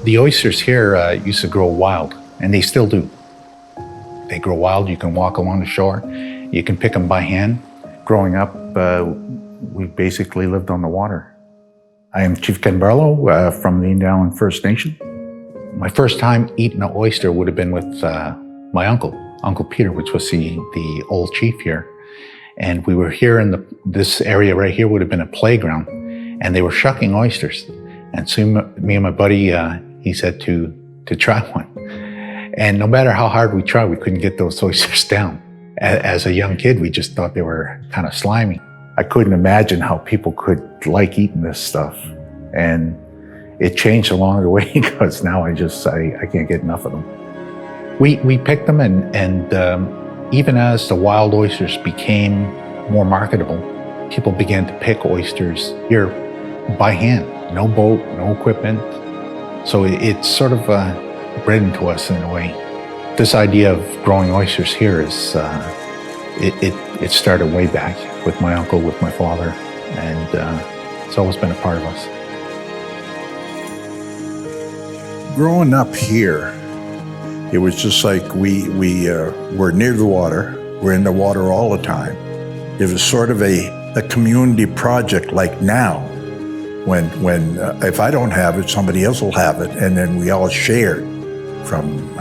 The oysters here used to grow wild, and they still do. They grow wild. You can walk along the shore. You can pick them by hand. Growing up, we basically lived on the water. I am Chief Ken Barlow from the Indian Island First Nation. My first time eating an oyster would have been with my uncle, Uncle Peter, which was the old chief here. And we were here in this area right here would have been a playground, and they were shucking oysters. And so me and my buddy, he said to try one. And no matter how hard we tried, we couldn't get those oysters down. As a young kid, we just thought they were kind of slimy. I couldn't imagine how people could like eating this stuff. And it changed along the way because now I can't get enough of them. We picked them and even as the wild oysters became more marketable, people began to pick oysters here by hand. No boat, no equipment. So it's sort of bred into us in a way. This idea of growing oysters here is, it started way back with my uncle, with my father, and it's always been a part of us. Growing up here, it was just like we were near the water. We're in the water all the time. It was sort of a community project like now, when if I don't have it, somebody else will have it, and then we all shared, from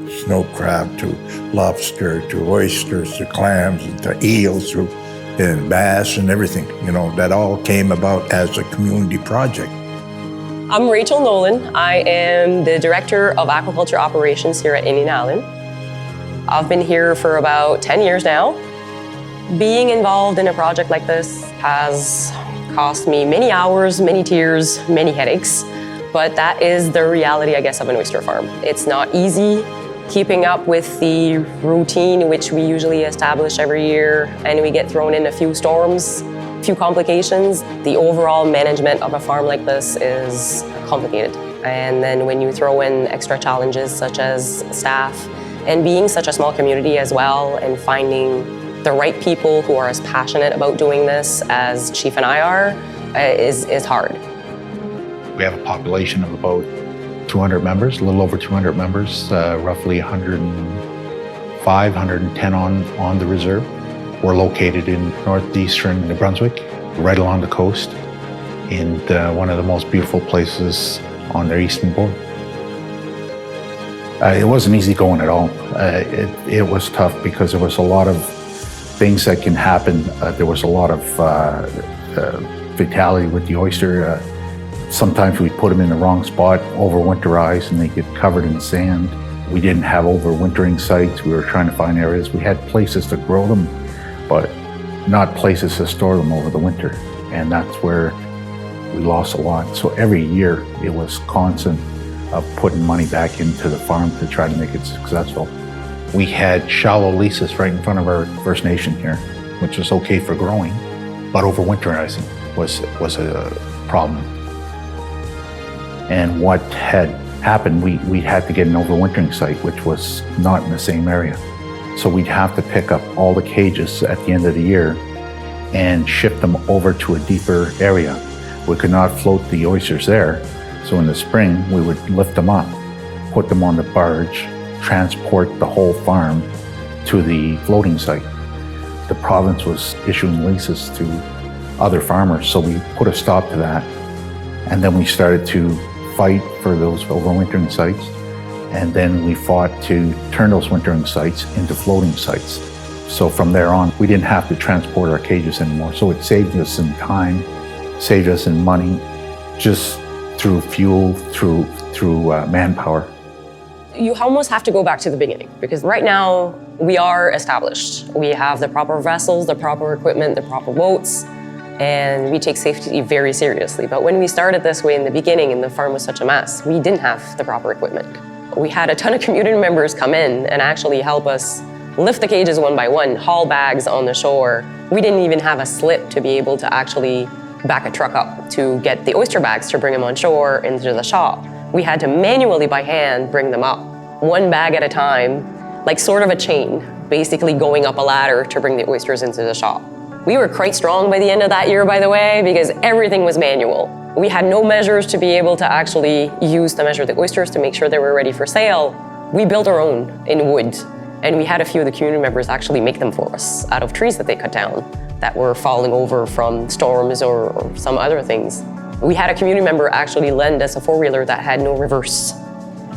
snow crab to lobster to oysters to clams and to eels and bass and everything. You know, that all came about as a community project. I'm Rachel Nolan. I am the Director of Aquaculture Operations here at Indian Island. I've been here for about 10 years now. Being involved in a project like this has cost me many hours, many tears, many headaches, but that is the reality, I guess, of an oyster farm. It's not easy keeping up with the routine which we usually establish every year, and we get thrown in a few storms, a few complications. The overall management of a farm like this is complicated. And then when you throw in extra challenges such as staff, and being such a small community as well, and finding the right people who are as passionate about doing this as Chief and I are, is hard. We have a population of about 200 members, a little over 200 members, roughly 105, 110 on the reserve. We're located in northeastern New Brunswick, right along the coast, in one of the most beautiful places on their eastern border. It wasn't easy going at all. It was tough because there was a lot of things that can happen. There was a lot of fatality with the oyster. Sometimes we put them in the wrong spot, overwinterize, and they get covered in sand. We didn't have overwintering sites. We were trying to find areas. We had places to grow them, but not places to store them over the winter. And that's where we lost a lot. So every year it was constant of putting money back into the farm to try to make it successful. We had shallow leases right in front of our First Nation here, which was okay for growing, but overwinterizing was a problem. And what had happened, we had to get an overwintering site, which was not in the same area. So we'd have to pick up all the cages at the end of the year and ship them over to a deeper area. We could not float the oysters there. So in the spring, we would lift them up, put them on the barge, transport the whole farm to the floating site. The province was issuing leases to other farmers, so we put a stop to that. And then we started to fight for those overwintering sites. And then we fought to turn those wintering sites into floating sites. So from there on, we didn't have to transport our cages anymore. So it saved us in time, saved us in money, just through fuel, through manpower. You almost have to go back to the beginning, because right now we are established. We have the proper vessels, the proper equipment, the proper boats, and we take safety very seriously. But when we started this way in the beginning and the farm was such a mess, we didn't have the proper equipment. We had a ton of community members come in and actually help us lift the cages one by one, haul bags on the shore. We didn't even have a slip to be able to actually back a truck up to get the oyster bags to bring them on shore into the shop. We had to manually by hand bring them up, one bag at a time, like sort of a chain, basically going up a ladder to bring the oysters into the shop. We were quite strong by the end of that year, by the way, because everything was manual. We had no measures to be able to actually use to measure the oysters to make sure they were ready for sale. We built our own in wood, and we had a few of the community members actually make them for us out of trees that they cut down that were falling over from storms or some other things. We had a community member actually lend us a four-wheeler that had no reverse.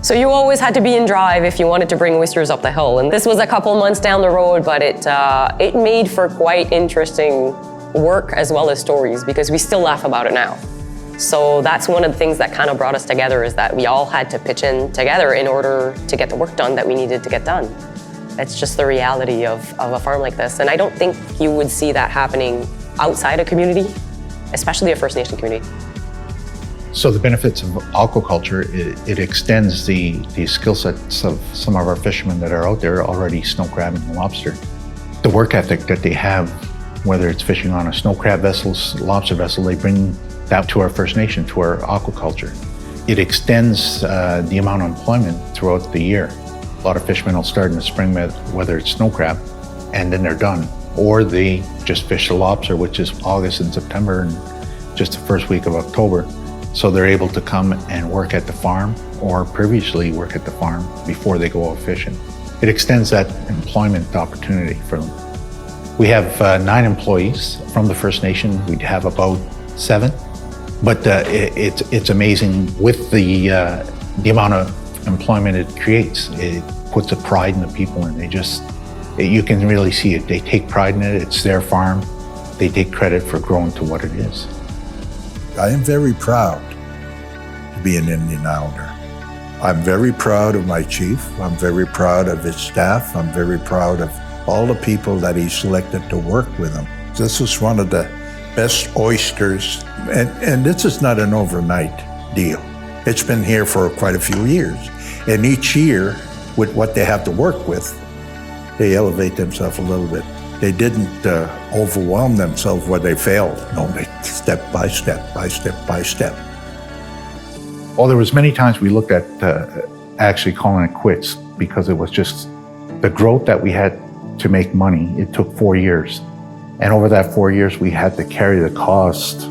So you always had to be in drive if you wanted to bring oysters up the hill. And this was a couple months down the road, but it made for quite interesting work as well as stories, because we still laugh about it now. So that's one of the things that kind of brought us together, is that we all had to pitch in together in order to get the work done that we needed to get done. It's just the reality of a farm like this. And I don't think you would see that happening outside a community, especially a First Nation community. So the benefits of aquaculture, it extends the skill sets of some of our fishermen that are out there already snow crabbing and lobster. The work ethic that they have, whether it's fishing on a snow crab vessel, lobster vessel, they bring that to our First Nation, to our aquaculture. It extends the amount of employment throughout the year. A lot of fishermen will start in the spring, whether it's snow crab, and then they're done. Or they just fish the lobster, which is August and September and just the first week of October. So they're able to come and work at the farm, or previously work at the farm before they go out fishing. It extends that employment opportunity for them. We have 9 employees from the First Nation. We'd have about 7, but it's amazing with the amount of employment it creates. It puts a pride in the people, and you can really see it. They take pride in it. It's their farm. They take credit for growing to what it is. I am very proud to be an Indian Islander. I'm very proud of my chief. I'm very proud of his staff. I'm very proud of all the people that he selected to work with him. This is one of the best oysters, and this is not an overnight deal. It's been here for quite a few years. And each year, with what they have to work with, they elevate themselves a little bit. They didn't overwhelm themselves where they failed. No, they step by step, by step by step. Well, there was many times we looked at actually calling it quits, because it was just the growth that we had to make money. It took 4 years. And over that 4 years, we had to carry the cost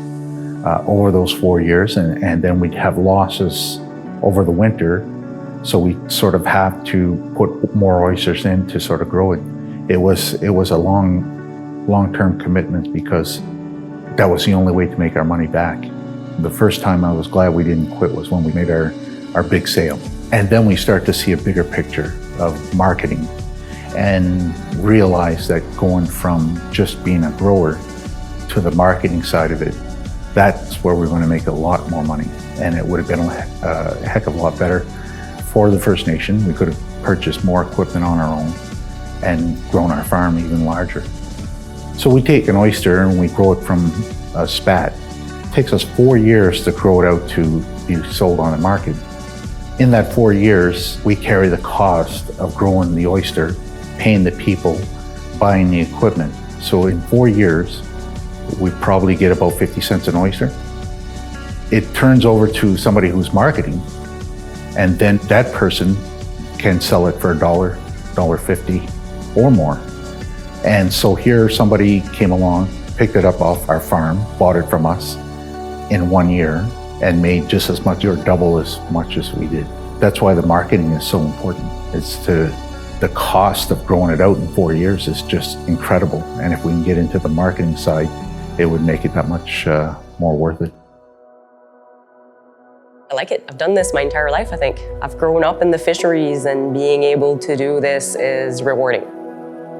over those 4 years, and then we'd have losses over the winter. So we sort of have to put more oysters in to sort of grow it. It was a long-term commitment, because that was the only way to make our money back. The first time I was glad we didn't quit was when we made our big sale. And then we start to see a bigger picture of marketing and realize that going from just being a grower to the marketing side of it, that's where we're going to make a lot more money. And it would have been a heck of a lot better for the First Nation. We could have purchased more equipment on our own and grown our farm even larger. So we take an oyster and we grow it from a spat. It takes us 4 years to grow it out to be sold on the market. In that 4 years, we carry the cost of growing the oyster, paying the people, buying the equipment. So in 4 years, we probably get about 50 cents an oyster. It turns over to somebody who's marketing, and then that person can sell it for $1, $1.50 or more. And so here somebody came along, picked it up off our farm, bought it from us in 1 year, and made just as much or double as much as we did. That's why the marketing is so important. The cost of growing it out in 4 years is just incredible. And if we can get into the marketing side, it would make it that much more worth it. I like it. I've done this my entire life, I think. I've grown up in the fisheries, and being able to do this is rewarding.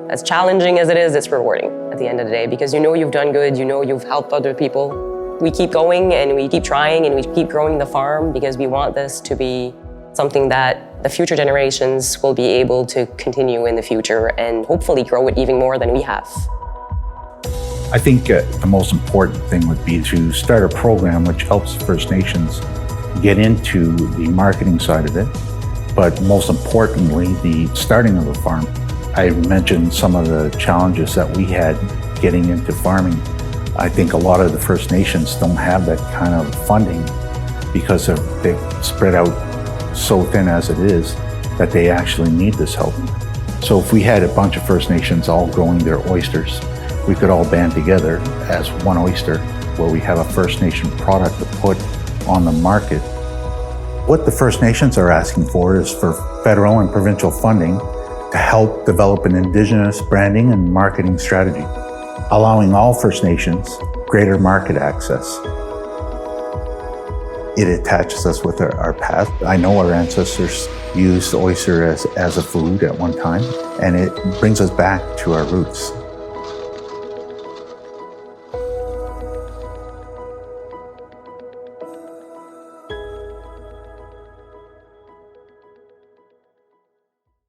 As challenging as it is, it's rewarding at the end of the day, because you know you've done good, you know you've helped other people. We keep going and we keep trying and we keep growing the farm, because we want this to be something that the future generations will be able to continue in the future and hopefully grow it even more than we have. I think the most important thing would be to start a program which helps First Nations get into the marketing side of it, but most importantly, the starting of a farm. I mentioned some of the challenges that we had getting into farming. I think a lot of the First Nations don't have that kind of funding, because they've spread out so thin as it is that they actually need this help. So if we had a bunch of First Nations all growing their oysters, we could all band together as one oyster, where we have a First Nation product to put on the market. What the First Nations are asking for is for federal and provincial funding to help develop an Indigenous branding and marketing strategy, allowing all First Nations greater market access. It attaches us with our past. I know our ancestors used oyster as a food at one time, and it brings us back to our roots.